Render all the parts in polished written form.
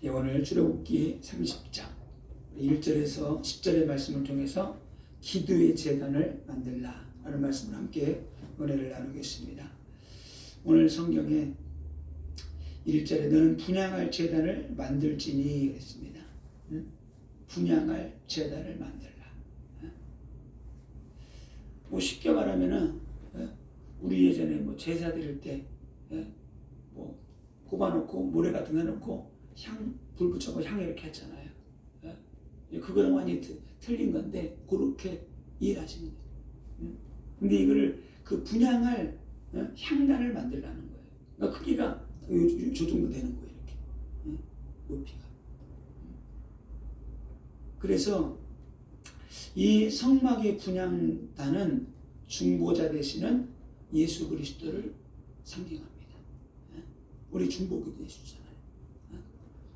오늘 출애굽기 30장 1절에서 10절의 말씀을 통해서 기도의 제단을 만들라 라는 말씀을 함께 은혜를 나누겠습니다. 오늘 성경에 1절에 너는 분향할 제단을 만들지니 그랬습니다. 분향할 제단을 만들라. 뭐 쉽게 말하면은 우리 예전에 뭐 제사 드릴 때 뭐 꼽아놓고 모래 같은 거 해놓고 불 붙여서 향 이렇게 했잖아요. 그거랑 완전히 틀린 건데 그렇게 이해하시면 돼요. 근데 이거를 그 분향할 향단을 만들라는 거예요. 그러니까 크기가 저 정도 되는 거예요. 이렇게 높이가. 그래서 이 성막의 분향단은 중보자 되시는 예수 그리스도를 상징합니다. 우리 중보기도 해주잖아요.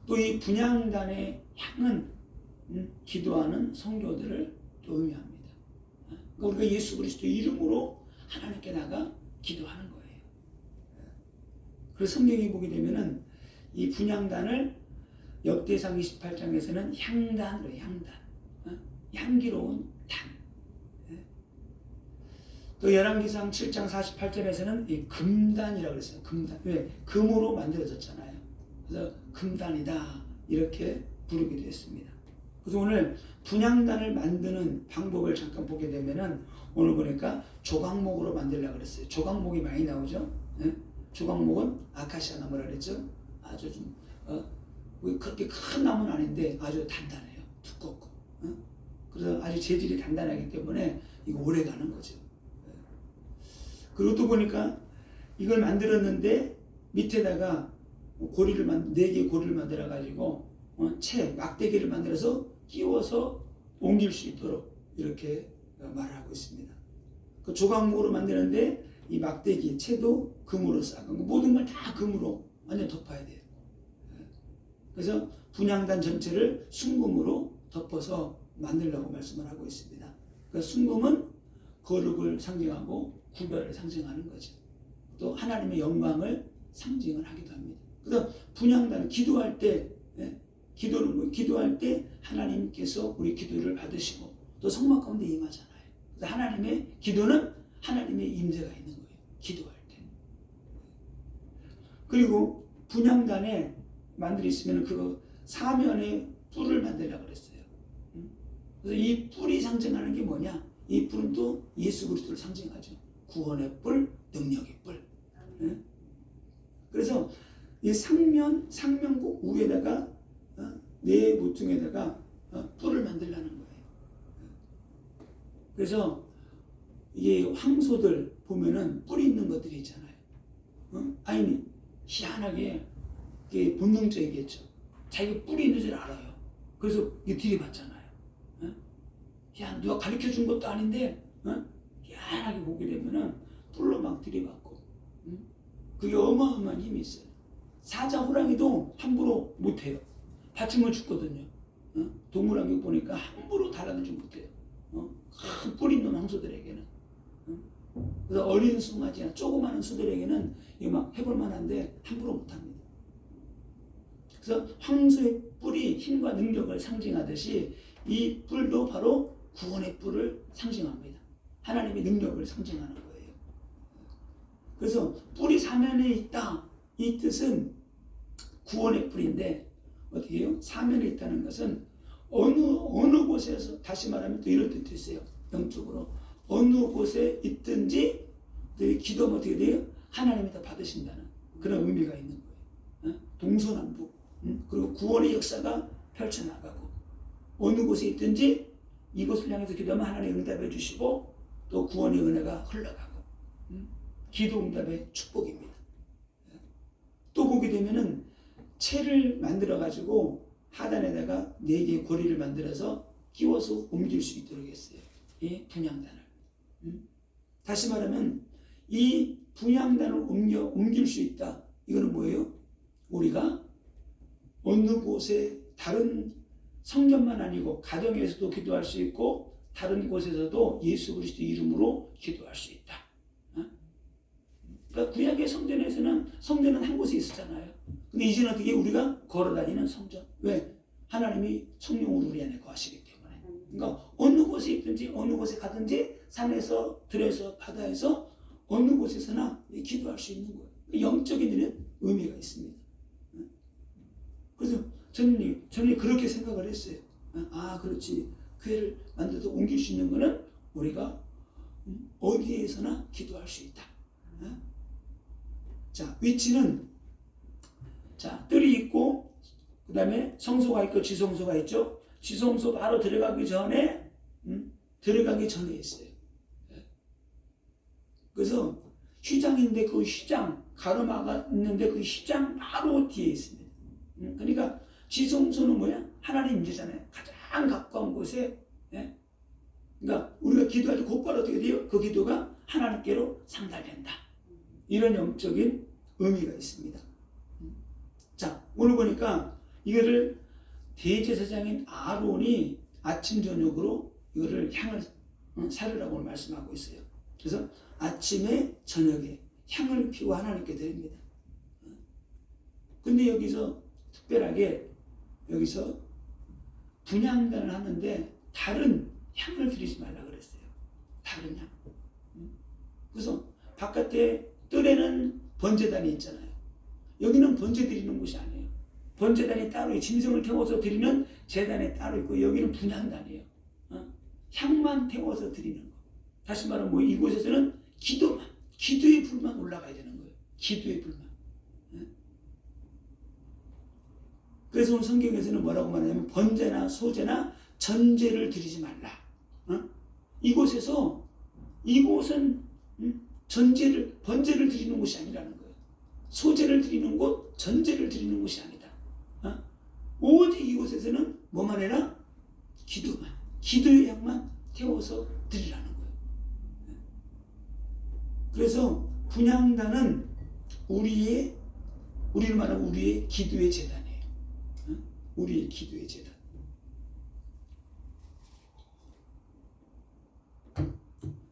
또 이 분향단의 향은 기도하는 성도들을 또 의미합니다. 그러니까 우리가 예수 그리스도 이름으로 하나님께 나가 기도하는 거예요. 그래서 성경에 보게 되면은 이 분향단을 역대상 28장에서는 향단으로 해요. 향단. 향기로운 단. 또 열왕기상 7장 48절에서는 이 금단이라고 그랬어요. 금단. 왜? 금으로 만들어졌잖아요. 그래서 금단이다 이렇게 부르기도 했습니다. 그래서 오늘 분향단을 만드는 방법을 잠깐 보게 되면은 오늘 보니까 조각목으로 만들려고 그랬어요. 조각목이 많이 나오죠. 조각목은 아카시아 나무라 그랬죠. 아주 좀 그렇게 큰 나무는 아닌데 아주 단단해요. 두껍고. 그래서 아주 재질이 단단하기 때문에 이거 오래 가는 거죠. 그리고 또 보니까 이걸 만들었는데 밑에다가 고리를 4개의 고리를 만들어 가지고 막대기를 만들어서 끼워서 옮길 수 있도록 이렇게 말하고 있습니다. 그 조각목으로 만드는데 이 막대기 채도 금으로 쌓고 모든 걸 다 금으로 완전 덮어야 돼요. 그래서 분향단 전체를 순금으로 덮어서 만들려고 말씀을 하고 있습니다. 그 순금은 거룩을 상징하고 구별을 상징하는 거죠. 또 하나님의 영광을 상징을 하기도 합니다. 그래서 분향단은 기도할 때 기도할 때 하나님께서 우리 기도를 받으시고 또 성막 가운데 임하잖아요. 그래서 하나님의 기도는 하나님의 임재가 있는 거예요. 기도할 때. 그리고 분향단에 만들어 있으면 그거 사면에 뿔을 만들려고 그랬어요. 그래서 이 뿔이 상징하는 게 뭐냐? 이 뿔은 또 예수 그리스도를 상징하죠. 구원의 뿔, 능력의 뿔. 그래서 이 상면국 위에다가 네 모퉁에다가 뿔을 만들라는 거예요. 그래서 이게 황소들 보면은 뿔이 있는 것들이 있잖아요. 아니 희한하게 이게 본능적이겠죠. 자기 뿔이 있는 줄 알아요. 그래서 이게 들이받잖아요. 누가 가르쳐 준 것도 아닌데 희한하게 보게 되면은 뿔로 막 들이받고 그게 어마어마한 힘이 있어요. 사자 호랑이도 함부로 못해요. 다치면 죽거든요. 동물왕국 보니까 함부로 달아들지 못해요. 큰 뿔 있는 황소들에게는. 그래서 어린 송아지나 조그마한 수들에게는 이거 막 해볼 만한데 함부로 못합니다. 그래서 황소의 뿔이 힘과 능력을 상징하듯이 이 뿔도 바로 구원의 뿔을 상징합니다. 하나님의 능력을 상징하는 거예요. 그래서 뿔이 사면에 있다. 이 뜻은 구원의 뿔인데 어떻게 해요? 사면에 있다는 것은 어느 곳에서 다시 말하면 또 이런 뜻도 있어요. 영적으로 어느 곳에 있든지 기도하면 어떻게 돼요? 하나님이 다 받으신다는 그런 의미가 있는 거예요. 동서남북 그리고 구원의 역사가 펼쳐나가고 어느 곳에 있든지 이곳을 향해서 기도하면 하나님이 응답해 주시고 또 구원의 은혜가 흘러가고 기도 응답의 축복입니다. 또 보게 되면은 채를 만들어 가지고 하단에다가 4개의 고리를 만들어서 끼워서 옮길 수 있도록 했어요. 이 분향단을. 다시 말하면 이 분향단을 옮길 수 있다. 이거는 뭐예요? 우리가 어느 곳에 다른 성전만 아니고 가정에서도 기도할 수 있고 다른 곳에서도 예수 그리스도 이름으로 기도할 수 있다. 그러니까 구약의 성전에서는 성전은 한 곳에 있었잖아요. 근데 이제는 어떻게 우리가 걸어다니는 성전. 왜? 하나님이 성령으로 우리 안에 거하시기 때문에. 그러니까 어느 곳에 있든지 어느 곳에 가든지 산에서 들에서 바다에서 어느 곳에서나 기도할 수 있는 거예요. 영적인 의미가 있습니다. 그래서 저는 그렇게 생각을 했어요. 아, 그렇지. 교회를 만들어서 옮길 수 있는 거는 우리가 어디에서나 기도할 수 있다. 자, 위치는 자, 뜰이 있고 그 다음에 성소가 있고 지성소가 있죠. 지성소 바로 들어가기 전에 있어요. 그래서 휘장인데 그 휘장 가로막아 있는데 그 휘장 바로 뒤에 있습니다. 그러니까 지성소는 뭐야? 하나님 임재잖아요. 가장 가까운 곳에. 그러니까 우리가 기도할 때 곧바로 어떻게 돼요? 그 기도가 하나님께로 상달된다. 이런 영적인 의미가 있습니다. 자, 오늘 보니까 이거를 대제사장인 아론이 아침 저녁으로 이거를 향을 사르라고 말씀하고 있어요. 그래서 아침에 저녁에 향을 피워 하나님께 드립니다. 근데 여기서 특별하게 여기서 분향단을 하는데 다른 향을 드리지 말라 그랬어요. 다른 향. 그래서 바깥에 뜰에는 번제단이 있잖아요. 여기는 번제 드리는 곳이 아니에요. 번제단이 따로 짐승을 태워서 드리는 제단이 따로 있고 여기는 분향단이에요. 향만 태워서 드리는 거. 다시 말하면 뭐 이곳에서는 기도의 불만 올라가야 되는 거예요. 기도의 불만. 그래서 오늘 성경에서는 뭐라고 말하냐면 번제나 소제나 전제를 드리지 말라. 이곳은 번제를 드리는 곳이 아니라는 거예요. 소제를 드리는 곳, 전제를 드리는 곳이 아니다. 오직 이곳에서는 뭐만 해라? 기도의 향만 태워서 드리라는 거예요. 그래서 분향단은 우리를 말하면 우리의 기도의 재단이에요. 우리의 기도의 재단.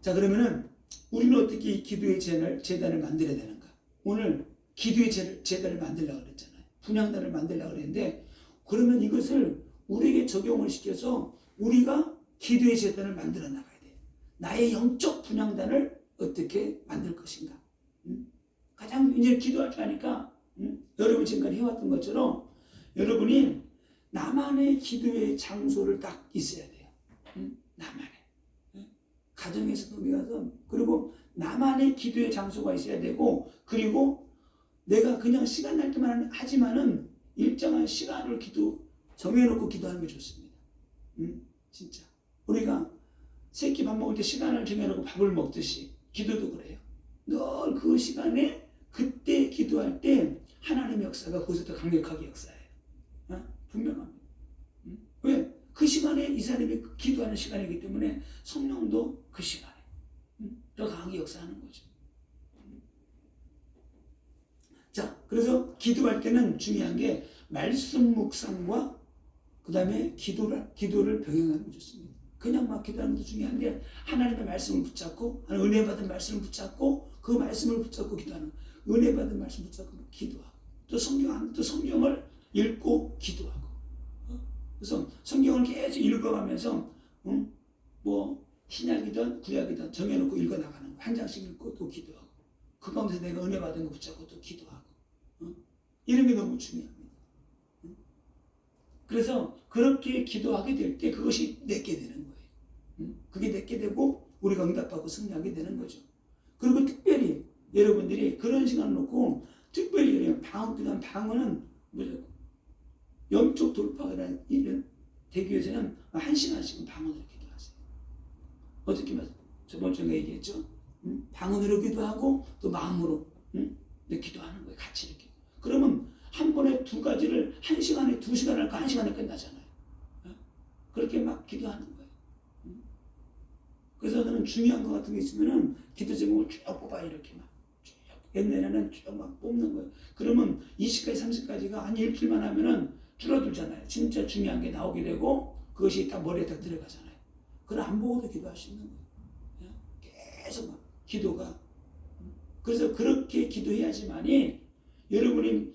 자, 그러면은 우리는 어떻게 이 기도의 재단을 만들어야 되는가? 오늘 기도의 재단을 만들려고 그랬잖아요. 분향단을 만들려고 그랬는데 그러면 이것을 우리에게 적용을 시켜서 우리가 기도의 재단을 만들어 나가야 돼요. 나의 영적 분향단을 어떻게 만들 것인가? 가장 이제 기도할 줄 아니까 여러분 지금까지 해왔던 것처럼 여러분이 나만의 기도의 장소를 딱 있어야 돼요. 나만의. 가정에서도 미워서 그리고 나만의 기도의 장소가 있어야 되고 그리고 내가 그냥 시간 날 때만 하지만은 일정한 시간을 정해놓고 기도하는 게 좋습니다. 진짜 우리가 새끼 밥 먹을 때 시간을 정해놓고 밥을 먹듯이 기도도 그래요. 늘 그 시간에 그때 기도할 때 하나님의 역사가 거기서 더 강력하게 역사해요. 분명합니다. 왜? 그 시간에 이 사람이 기도하는 시간이기 때문에 성령도 그 시간에 더 강하게 역사하는 거죠. 자, 그래서 기도할 때는 중요한 게 말씀 묵상과 그 다음에 기도를 병행하는 게 좋습니다. 그냥 막 기도하는 것도 중요한데 하나님의 말씀을 붙잡고 은혜 받은 말씀을 붙잡고 그 말씀을 붙잡고 기도하는 은혜 받은 말씀 붙잡고 기도하고 또 성경을 읽고 기도하고 그래서 성경을 계속 읽어가면서 뭐 신약이든 구약이든 정해놓고 읽어나가는 거. 한 장씩 읽고 또 기도하고 그 가운데서 내가 은혜 받은 거 붙잡고 또 기도하고 이런 게 너무 중요합니다. 그래서 그렇게 기도하게 될 때 그것이 내게 되는 거예요. 그게 내게 되고 우리가 응답받고 승리하게 되는 거죠. 그리고 특별히 여러분들이 그런 시간을 놓고 특별히 방언은 무조건 영적 돌파라는 일을 되기 위해서는 1시간씩은 방언으로 기도하세요. 어떻게 저번 주에 얘기했죠? 방언으로 기도하고 또 마음으로 기도하는 거예요. 같이 이렇게. 그러면 한 번에 두 가지를 1시간에 2시간 할까 1시간에 끝나잖아요. 그렇게 막 기도하는 거예요. 그래서 저는 중요한 것 같은 게 있으면은 기도 제목을 쭉 뽑아요. 이렇게 막. 옛날에는 쭉 막 뽑는 거예요. 그러면 20까지 30까지가 한 일주일만 하면은 줄어들잖아요. 진짜 중요한 게 나오게 되고 그것이 딱 머리에 딱 들어가잖아요. 그걸 안 보고도 기도할 수 있는 거예요. 계속 막 기도가 그래서 그렇게 기도해야지만이 여러분이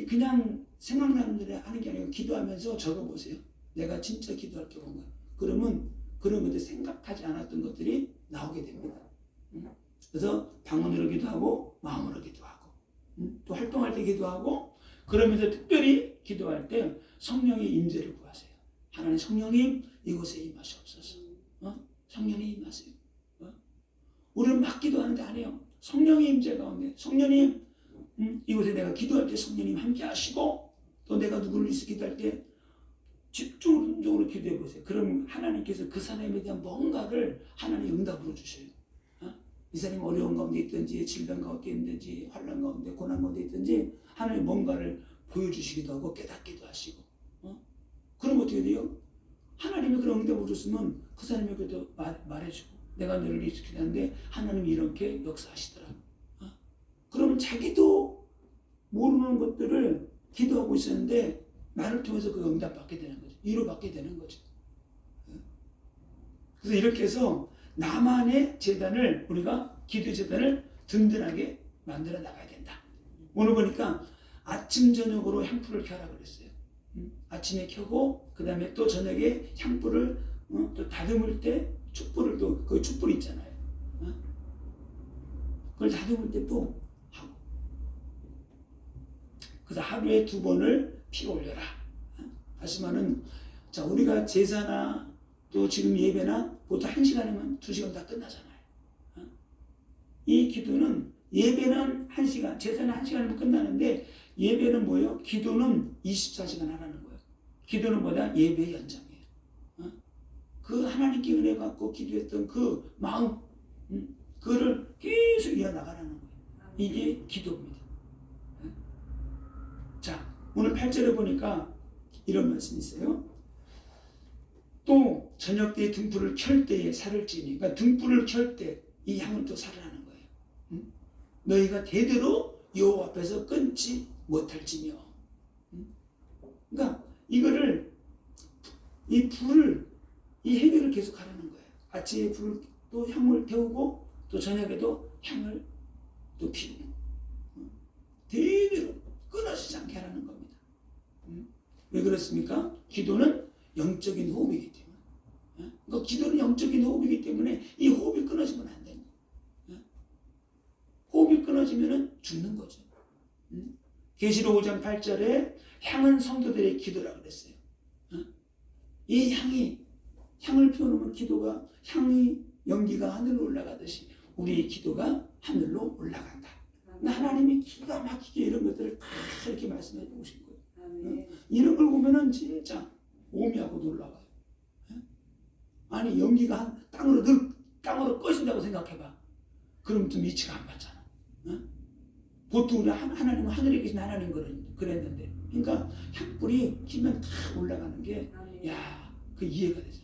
그냥 생각나는 대로 하는 게 아니고 기도하면서 적어보세요. 내가 진짜 기도할 게 뭔가. 그러면 그런 것들 생각하지 않았던 것들이 나오게 됩니다. 그래서 방언으로 기도하고 마음으로 기도하고 또 활동할 때 기도하고 그러면서 특별히 기도할 때 성령의 임재를 구하세요. 하나님 성령님 이곳에 임하시옵소서. 성령님 임하세요. 우리는 막 기도하는데 안 해요. 성령의 임재 가운데 성령님 이곳에 내가 기도할 때 성령님 함께 하시고 또 내가 누구를 위해서 기도할 때 집중적으로 기도해 보세요. 그럼 하나님께서 그 사람에 대한 뭔가를 하나님 응답으로 주셔요. 이 사람이 어려운 가운데 있든지 질병 가운데 있든지 환난 가운데 고난 가운데 있든지 하나님 뭔가를 보여주시기도 하고 깨닫기도 하시고 그럼 어떻게 돼요? 하나님이 그런 응답을 줬으면 그 사람에게도 말해주고 내가 너를 위해서 기도하는데 하나님이 이렇게 역사하시더라. 그러면 자기도 모르는 것들을 기도하고 있었는데 나를 통해서 그 응답받게 되는 거죠. 위로받게 되는 거죠. 그래서 이렇게 해서 나만의 재단을 우리가 기도 재단을 든든하게 만들어 나가야 된다. 오늘 보니까 아침 저녁으로 향불을 켜라 그랬어요. 아침에 켜고 그 다음에 또 저녁에 향불을 또 다듬을 때 촛불을 또 그 촛불 있잖아요. 그걸 다듬을 때 또 하고 그래서 하루에 2번을 피워 올려라. 다시 말은 자 우리가 제사나 또 지금 예배나 보통 1시간이면 2시간 다 끝나잖아요. 이 기도는 예배는 1시간, 제사는 1시간이면 끝나는데 예배는 뭐예요? 기도는 24시간 하라는 거예요. 기도는 뭐다? 예배의 연장이에요. 그 하나님께 은혜 받고 기도했던 그 마음, 그거를 계속 이어나가라는 거예요. 이게 기도입니다. 자, 오늘 8절에 보니까 이런 말씀이 있어요. 또 저녁 때에 등불을 켤 때에 살을 찌니, 그러니까 등불을 켤 때 이 향을 또 살으라는 거예요. 너희가 대대로 여호와 앞에서 끊지 못할지며. 그러니까 이거를 이 불을 이 행위를 계속 하라는 거예요. 아침에 불을 또 향을 태우고 또 저녁에도 향을 또 피우고 대대로 끊어지지 않게 하라는 겁니다. 왜 그렇습니까? 기도는 영적인 호흡이기 때문에. 그러니까 기도는 영적인 호흡이기 때문에 이 호흡이 끊어지면 안 돼요. 호흡이 끊어지면 죽는 거죠. 계시록 5장 8절에 향은 성도들의 기도라고 그랬어요. 이 향을 피워놓으면 기도가 향이 연기가 하늘로 올라가듯이 우리의 기도가 하늘로 올라간다. 하나님이 기가 막히게 이런 것들을 다 이렇게 말씀해 주신 거예요. 이런 걸 보면은 진짜 오미하고 놀라워요. 아니 연기가 땅으로 꺼진다고 생각해봐. 그럼 좀 이치가 안 맞잖아. 보통 우리 하나님은 하늘에 계신 하나님 그랬는데, 그러니까 향불이 키면 다 올라가는 게, 그 이해가 되죠.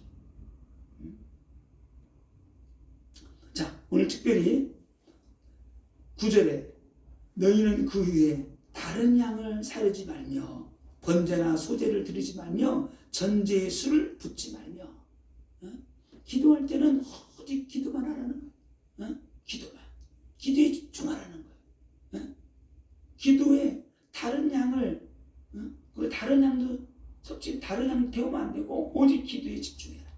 자, 오늘 특별히 9절에 너희는 그 위에 다른 양을 사르지 말며 번제나 소제를 드리지 말며 전제의 술을 붓지 말며. 기도할 때는 오직 기도만 하라는 거예요. 기도에 집중하라는 거예요. 기도에 다른 양을 그리고 다른 양도 섭취 다른 양 태우면 안 되고 오직 기도에 집중해라.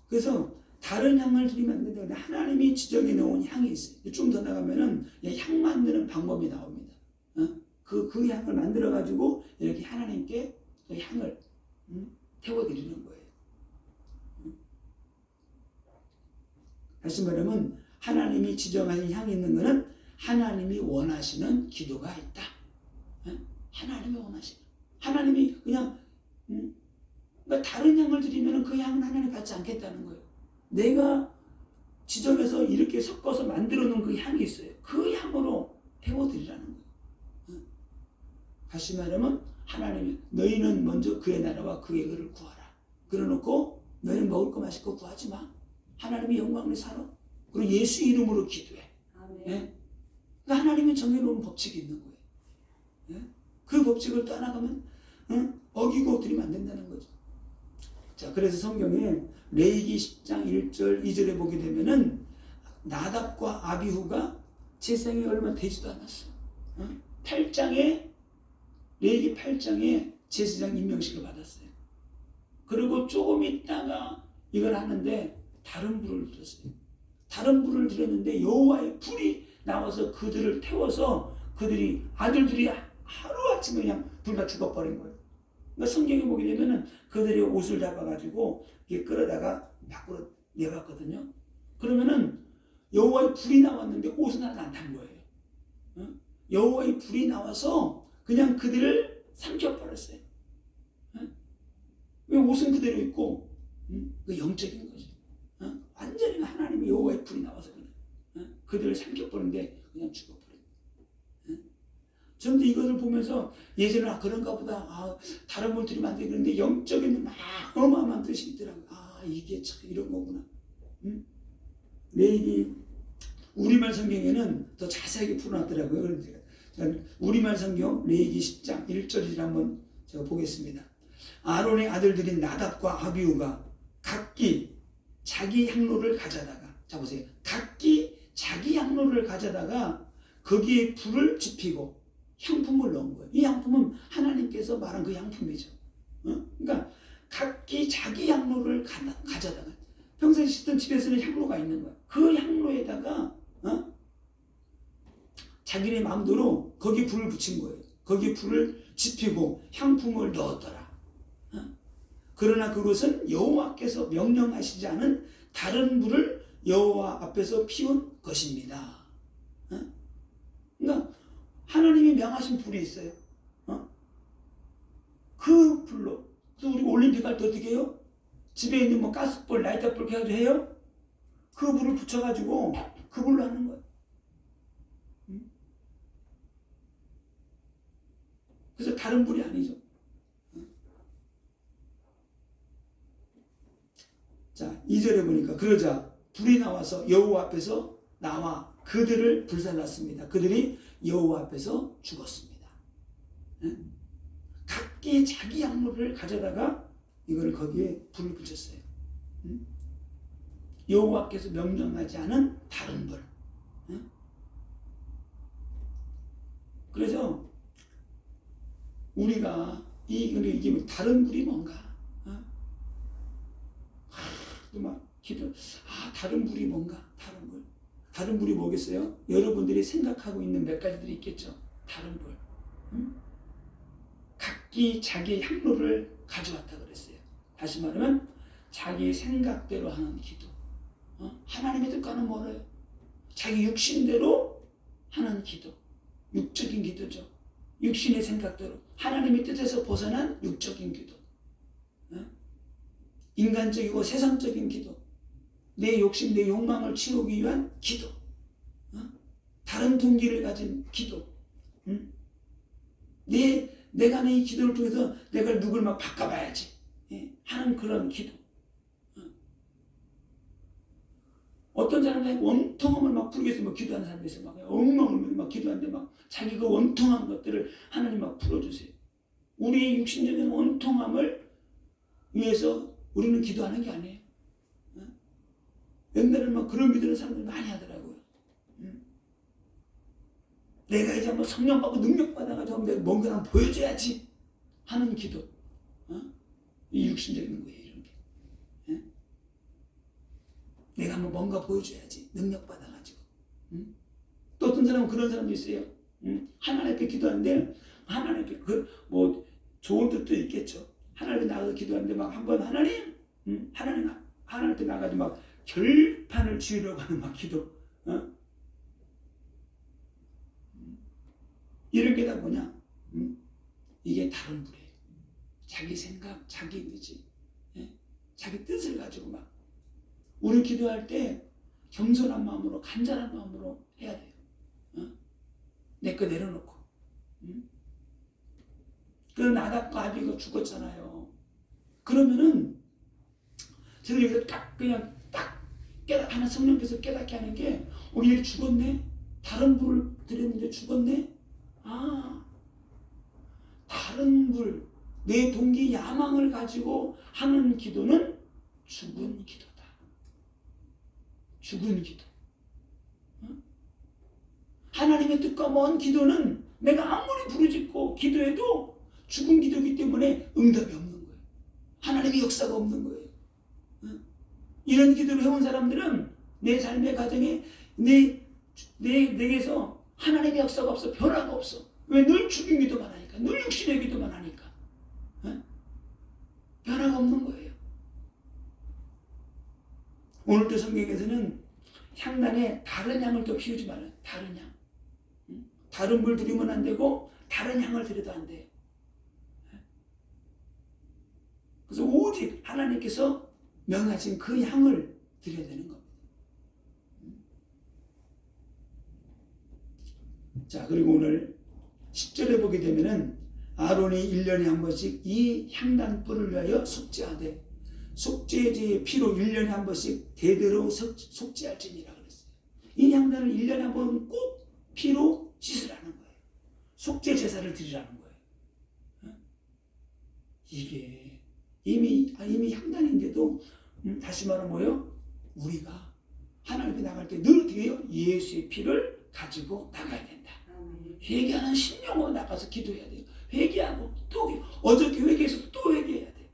그래서 다른 향을 드리면 안 되는데 하나님이 지정해 놓은 향이 있어요. 좀 더 나가면은 향 만드는 방법이 나옵니다. 그 향을 만들어 가지고 이렇게 하나님께 그 향을 태워 드리는 거예요. 다시 말하면 하나님이 지정하신 향이 있는 것은 하나님이 원하시는 기도가 있다. 하나님이 원하시는. 하나님이 그냥 그러니까 다른 향을 드리면 그 향은 하나님 받지 않겠다는 거예요. 내가 지정해서 이렇게 섞어서 만들어 놓은 그 향이 있어요. 그 향으로 태워드리라는 거예요. 다시 말하면 하나님이 너희는 먼저 그의 나라와 그의 의를 구하라. 그래놓고 너희는 먹을 거 마실 거 구하지 마. 하나님의 영광을 살아. 그리고 예수 이름으로 기도해. 예? 그러니까 하나님이 정해놓은 법칙이 있는 거예요. 예? 그 법칙을 떠나가면 어기고 드리면 안 된다는 거죠. 자, 그래서 성경에 레위기 10장 1절 2절에 보게 되면은 나답과 아비후가 제사장이 얼마 되지도 않았어. 8장에 레위기 8장에 제사장 임명식을 받았어요. 그리고 조금 있다가 이걸 하는데 다른 불을 들었어요. 다른 불을 들었는데 여호와의 불이 나와서 그들을 태워서 그들이 아들들이 하루아침에 그냥 둘 다 죽어버린 거예요. 그러니까 성경에 보게 되면은 그들이 옷을 잡아가지고 이렇게 끌어다가 밖으로 내봤거든요. 그러면은 여호와의 불이 나왔는데 옷은 하나 안 탄 거예요. 여호와의 불이 나와서 그냥 그들을 삼켜버렸어요. 왜 옷은 그대로 있고, 그 영적인 거지. 완전히 하나님의 여호와의 불이 나와서 그들을 삼켜버리는데 그냥 죽어버려요. 저는 이것을 보면서 예전에 그런가 보다, 다른 분들이 만들고 그런데 영적인 막 어마어마한 뜻이 있더라고요. 이게 참 이런 거구나. 레위기 우리말 성경에는 더 자세하게 풀어놨더라고요. 그래서 제가 우리말 성경 레위기 10장 1절을 한번 제가 보겠습니다. 아론의 아들들인 나답과 아비후가 각기 자기 향로를 가져다가, 자 보세요. 각기 자기 향로를 가져다가 거기에 불을 지피고 향품을 넣은 거예요. 이 향품은 하나님께서 말한 그 향품이죠. 그러니까 각기 자기 향로를 가져다가, 평소에 쓰던 집에서는 향로가 있는 거예요. 그 향로에다가 자기네 마음대로 거기 불을 붙인 거예요. 거기 불을 지피고 향품을 넣었더라. 그러나 그것은 여호와께서 명령하시지 않은 다른 불을 여호와 앞에서 피운 것입니다. 그러니까 하나님이 명하신 불이 있어요. 그 불로. 또 우리 올림픽 할 때 어떻게 해요? 집에 있는 뭐 가스불, 라이터불 해가지고 해요? 그 불을 붙여가지고 그 불로 하는 거예요. 그래서 다른 불이 아니죠. 자, 2절에 보니까 그러자 불이 나와서 여호와 앞에서 나와 그들을 불살랐습니다. 그들이 여호와 앞에서 죽었습니다. 각기 자기 향로를 가져다가 이걸 거기에 불을 붙였어요. 여호와께서 명령하지 않은 다른 불. 그래서 우리가 이게 다른 불이 뭔가? 막 기도. 다른 불이 뭔가? 다른 불. 다른 불이 뭐겠어요? 여러분들이 생각하고 있는 몇 가지들이 있겠죠. 다른 불. 각기 자기 향로를 가져왔다 그랬어요. 다시 말하면 자기 생각대로 하는 기도. 하나님의 뜻과는 멀어요. 자기 육신대로 하는 기도. 육적인 기도죠. 육신의 생각대로 하나님의 뜻에서 벗어난 육적인 기도. 인간적이고 세상적인 기도. 내 욕심, 내 욕망을 채우기 위한 기도. 다른 동기를 가진 기도. 내가 내 기도를 통해서 내가 누굴 막 바꿔봐야지 하는 그런 기도. 어떤 사람은 원통함을 막 부르겠어 막 기도하는 사람이 있어. 막 엉망을 막 기도하는데 막 자기 그 원통한 것들을 하나님 막 풀어주세요. 우리의 육신적인 원통함을 위해서 우리는 기도하는 게 아니에요. 옛날에는 막 그런 기도를 사람들이 많이 하더라고요. 내가 이제 한번 성령 받고 능력 받아가지고 뭔가 한번 보여줘야지 하는 기도. 이 육신적인 거예요, 이런 게. 내가 한번 뭔가 보여줘야지 능력 받아가지고. 또 어떤 사람은 그런 사람도 있어요. 하나님 앞에 기도하는데 하나님 앞에 뭐 좋은 뜻도 있겠죠. 하나님 앞에 나가서 기도하는데 막 한번 하나님 앞에 나가서 막 결판을 지으려고 하는 막 기도. 이런 게 다 뭐냐? 이게 다른 불이에요. 자기 생각, 자기 의지, 자기 뜻을 가지고 막. 우리 기도할 때 겸손한 마음으로, 간절한 마음으로 해야 돼요. 내 거 내려놓고. 그 나답과 아비가 죽었잖아요. 그러면은 저는 여기서 그냥 하나 성령께서 깨닫게 하는 게 얘 죽었네? 다른 불을 드렸는데 죽었네? 다른 불, 내 동기 야망을 가지고 하는 기도는 죽은 기도다. 죽은 기도. 하나님의 뜻과 먼 기도는 내가 아무리 부르짖고 기도해도 죽은 기도이기 때문에 응답이 없는 거예요. 하나님의 역사가 없는 거예요. 이런 기도를 해온 사람들은 내 삶의 가정에 내게서 하나님의 역사가 없어. 변화가 없어. 왜? 늘 죽은 기도만 하니까. 늘 육신의 기도만 하니까. 변화가 없는 거예요. 오늘도 성경에서는 향단에 다른 향을 또 피우지 말아요. 다른 향. 다른 물 들이면 안 되고 다른 향을 들여도 안 돼요. 그래서 오직 하나님께서 명하신 그 향을 드려야 되는 겁니다. 자, 그리고 오늘 10절에 보게 되면은 아론이 1년에 한 번씩 이 향단불을 위하여 속죄하되 속죄제의 피로 1년에 한 번씩 대대로 속죄할지니라 그랬어요. 이 향단을 1년에 한 번 꼭 피로 씻으라는 거예요. 속죄 제사를 드리라는 거예요. 이게 이미 향단인데도 다시 말하면 뭐예요? 우리가 하나님께 나갈 때 늘 어떻게 해요? 예수의 피를 가지고 나가야 된다. 회개하는 심령으로 나가서 기도해야 돼요. 회개하고 또 어저께 회개해서 또 회개해야 돼요.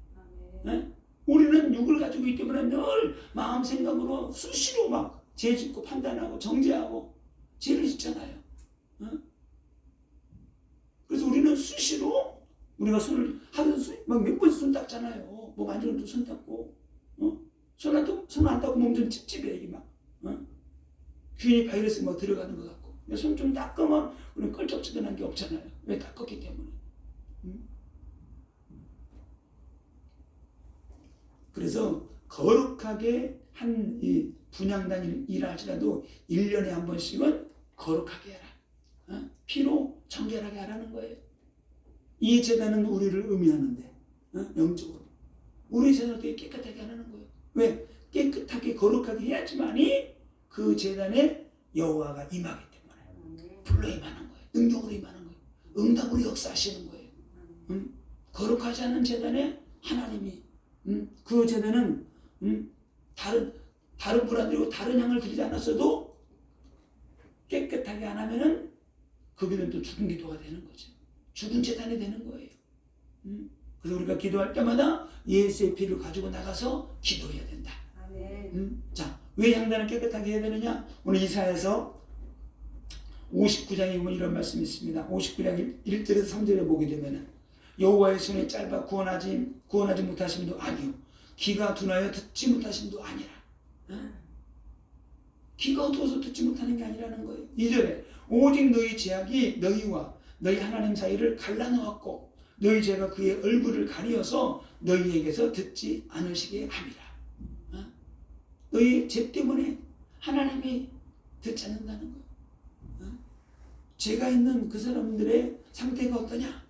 네? 우리는 육을 가지고 있기 때문에 늘 마음 생각으로 수시로 막 죄 짓고 판단하고 정죄하고 죄를 짓잖아요. 그래서 우리는 수시로 우리가 손을 하루 막 몇 번씩 손 닦잖아요. 뭐 만지는 것도 손 닦고, 손 안 닦고 몸 좀 찝찝해 이게 막, 괜히 바이러스 막 들어가는 것 같고. 손 좀 닦으면 우리는 껄쩍지근한 게 없잖아요. 왜? 닦았기 때문에. 그래서 거룩하게 한 이 분향단 일할지라도 1년에 한 번씩은 거룩하게 해라. 피로 정결하게 하라는 거예요. 이 제단은 우리를 의미하는데, 영적으로. 우리 제단을 되게 깨끗하게 하라는 거예요. 왜? 깨끗하게 거룩하게 해야지만이 그 제단에 여호와가 임하기 때문에. 불러 임하는 거예요. 능력으로 임하는 거예요. 응답으로 역사하시는 거예요. 거룩하지 않은 제단에 하나님이 그 제단은 다른 불 안 들이고 다른 향을 드리지 않았어도 깨끗하게 안 하면은 거기는 또 죽은 기도가 되는 거죠. 죽은 제단이 되는 거예요. 그래서 우리가 기도할 때마다 예수의 피를 가지고 나가서 기도해야 된다. 자, 왜 향단을 깨끗하게 해야 되느냐? 오늘 이사야서 59장에 보면 이런 말씀이 있습니다. 59장 1절에서 3절에 보게 되면은 여호와의 손이 짧아 구원하지 못하심도 아니요 귀가 둔하여 듣지 못하심도 아니라. 귀가 어두워서 듣지 못하는 게 아니라는 거예요. 2절에 오직 너희 죄악이 너희와 너희 하나님 사이를 갈라놓았고 너희 죄가 그의 얼굴을 가리어서 너희에게서 듣지 않으시게 함이라. 너희 죄 때문에 하나님이 듣지 않는다는 거예요. 죄가 있는 그 사람들의 상태가 어떠냐?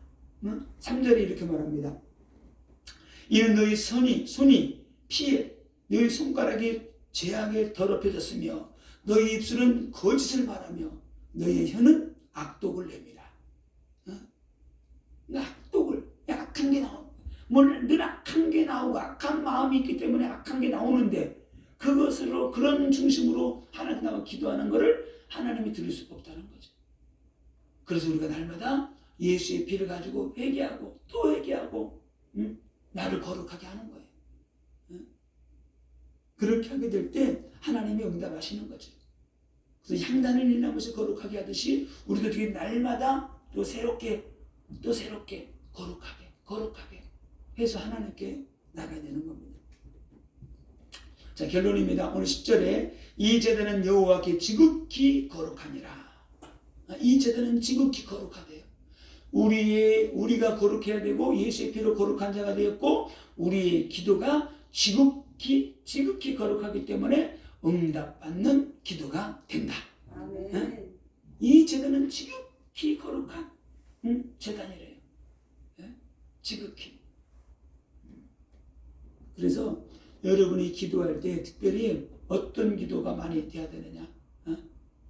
3절에 이렇게 말합니다. 이는 너희 손이 피에 너희 손가락이 죄악에 더럽혀졌으며 너희 입술은 거짓을 말하며 너희의 혀는 악독을 내밀어. 악독을 악한 게 나오고 늘 악한 게 나오고 악한 마음이 있기 때문에 악한 게 나오는데 그것으로 그런 중심으로 하나님 나와 기도하는 것을 하나님이 들을 수가 없다는 거죠. 그래서 우리가 날마다 예수의 피를 가지고 회개하고 또 회개하고 나를 거룩하게 하는 거예요. 그렇게 하게 될 때 하나님이 응답하시는 거죠. 그래서 향단을 1년에 한 번씩 거룩하게 하듯이 우리도 되게 날마다 또 새롭게 거룩하게 해서 하나님께 나가야 되는 겁니다. 자, 결론입니다. 오늘 10절에 이 제단은 여호와께 지극히 거룩하니라. 이 제단은 지극히 거룩하대요. 우리가 거룩해야 되고 예수의 피로 거룩한 자가 되었고 우리의 기도가 지극히 거룩하기 때문에 응답받는 기도가 된다. 아멘. 이 제단은 지극히 거룩한 제단이래요. 지극히. 그래서 여러분이 기도할 때 특별히 어떤 기도가 많이 돼야 되느냐?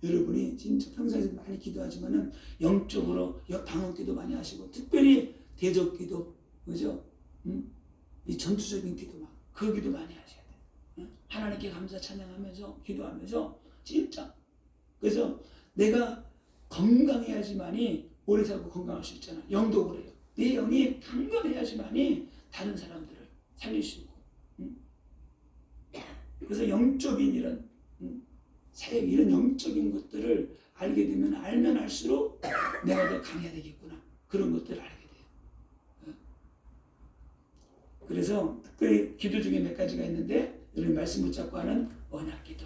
여러분이 진짜 평상시에 많이 기도하지만은 영적으로 방언기도 많이 하시고 특별히 대적기도, 그죠? 이 전투적인 기도 그 기도 많이 하셔야 돼요. 하나님께 감사 찬양하면서 기도하면서 진짜. 그래서 내가 건강해야지만이 오래 살고 건강할 수 있잖아. 영도 그래요. 내 영이 강건해야지만이 다른 사람들을 살릴 수 있고. 그래서 영적인 사역, 이런 영적인 것들을 알게 되면 알면 알수록 내가 더 강해야 되겠구나. 그런 것들을 알게 돼요. 그래서 특별히 기도 중에 몇 가지가 있는데, 여러분 말씀 붙잡고 하는 언약기도,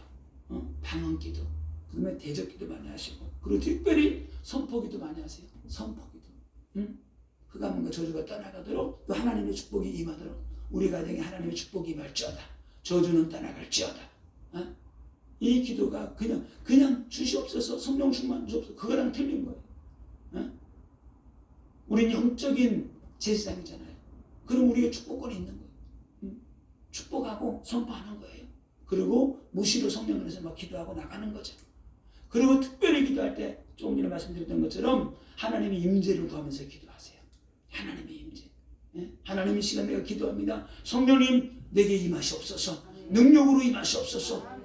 방언기도, 그 다음에 대적기도 많이 하시고, 그리고 특별히 선포기도 많이 하세요. 선포기도. 흑암과 저주가 떠나가도록, 또 하나님의 축복이 임하도록, 우리 가정에 하나님의 축복이 임할지어다. 저주는 떠나갈지어다. 이 기도가 그냥 주시옵소서, 성령 충만 주옵소서, 그거랑 틀린 거예요. 우린 영적인 제사장이잖아요. 그럼 우리가 축복권이 있는 거예요. 축복하고 선포하는 거예요. 그리고 무시로 성령 안에서 막 기도하고 나가는 거죠. 그리고 특별히 기도할 때 조금 전에 말씀드렸던 것처럼 하나님의 임재를 구하면서 기도하세요. 하나님의 임재. 하나님의 시간 내가 기도합니다. 성령님 내게 임하시옵소서. 능력으로 임하시옵소서.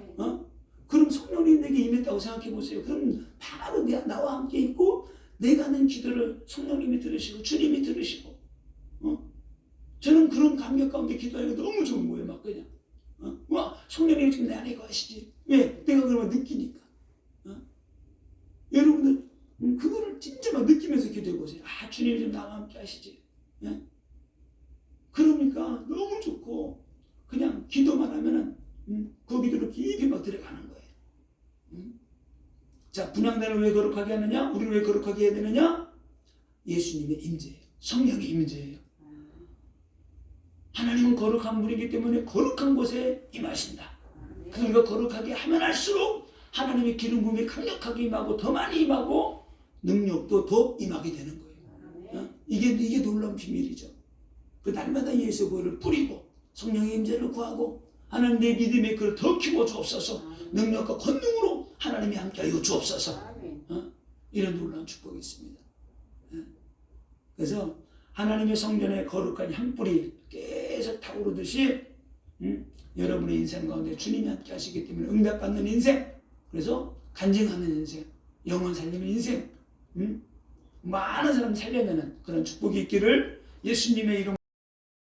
그럼 성령님 내게 임했다고 생각해 보세요. 그럼 바로 나와 함께 있고 내가 하는 기도를 성령님이 들으시고 주님이 들으시고. 저는 그런 감격 가운데 기도하기가 너무 좋은 거예요. 막 그냥 와, 성령님이 지금 내 안에 거하시지. 왜? 내가 그런 걸 느끼니까. 여러분들 그거를 진짜 막 느끼면서 기도해 보세요. 아, 주님이 지금 나와 함께 하시지. 그러니까 너무 좋고 그냥 기도만 하면은 그 기도로 깊이 막 들어가는 거예요. 자, 분향단을 왜 거룩하게 하느냐? 우리를 왜 거룩하게 해야 되느냐? 예수님의 임재예요. 성령의 임재예요. 하나님은 거룩한 분이기 때문에 거룩한 곳에 임하신다. 그래서 우리가 거룩하게 하면 할수록 하나님의 기름 부음이 강력하게 임하고 더 많이 임하고 능력도 더 임하게 되는 거예요. 이게 놀라운 비밀이죠. 그 날마다 예수의 보혈을 뿌리고 성령의 임재를 구하고 하나님 내 믿음의 그를 더 키워 주옵소서. 능력과 권능으로 하나님이 함께하여 주옵소서. 이런 놀라운 축복이 있습니다. 그래서 하나님의 성전에 거룩한 향불이 계속 타오르듯이 여러분의 인생 가운데 주님이 함께 하시기 때문에 응답받는 인생, 그래서 간증하는 인생, 영혼 살리는 인생, 많은 사람 살려내는 그런 축복이 있기를 예수님의 이름